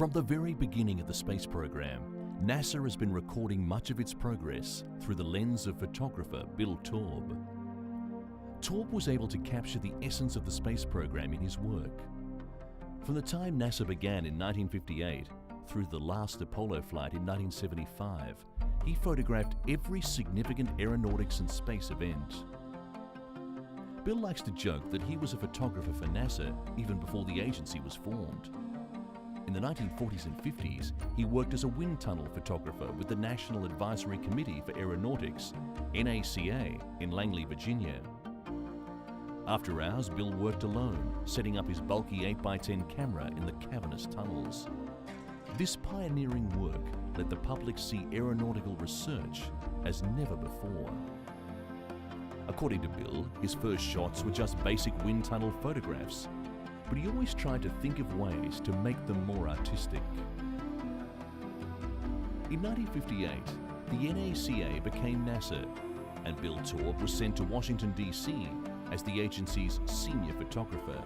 From the very beginning of the space program, NASA has been recording much of its progress through the lens of photographer Bill Taube. Taube was able to capture the essence of the space program in his work. From the time NASA began in 1958 through the last Apollo flight in 1975, he photographed every significant aeronautics and space event. Bill likes to joke that he was a photographer for NASA even before the agency was formed. In the 1940s and 50s, he worked as a wind tunnel photographer with the National Advisory Committee for Aeronautics, NACA, in Langley, Virginia. After hours, Bill worked alone, setting up his bulky 8x10 camera in the cavernous tunnels. This pioneering work let the public see aeronautical research as never before. According to Bill, his first shots were just basic wind tunnel photographs, but he always tried to think of ways to make them more artistic. In 1958, the NACA became NASA, and Bill Taube was sent to Washington, D.C. as the agency's senior photographer.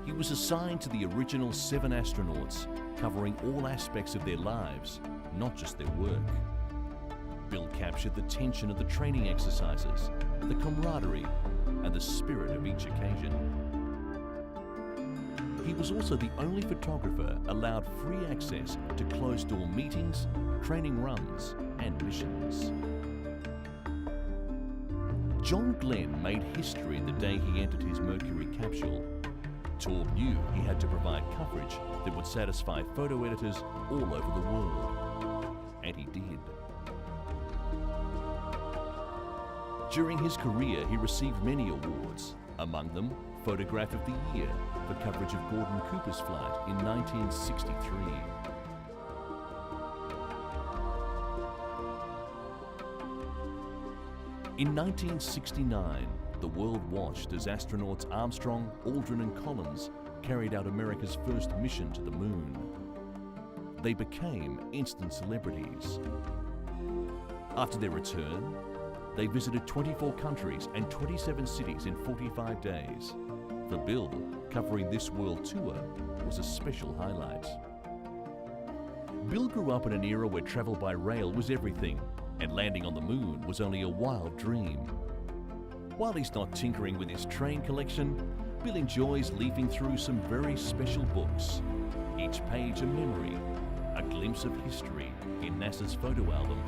He was assigned to the original 7 astronauts, covering all aspects of their lives, not just their work. Bill captured the tension of the training exercises, the camaraderie, and the spirit of each occasion. He was also the only photographer allowed free access to closed-door meetings, training runs, and missions. John Glenn made history the day he entered his Mercury capsule. Taube knew he had to provide coverage that would satisfy photo editors all over the world. And he did. During his career, he received many awards, among them Photograph of the Year for coverage of Gordon Cooper's flight in 1963. In 1969, the world watched as astronauts Armstrong, Aldrin and Collins carried out America's first mission to the moon. They became instant celebrities. After their return, they visited 24 countries and 27 cities in 45 days. For Bill, covering this world tour was a special highlight. Bill grew up in an era where travel by rail was everything, and landing on the moon was only a wild dream. While he's not tinkering with his train collection, Bill enjoys leafing through some very special books. Each page a memory, a glimpse of history in NASA's photo album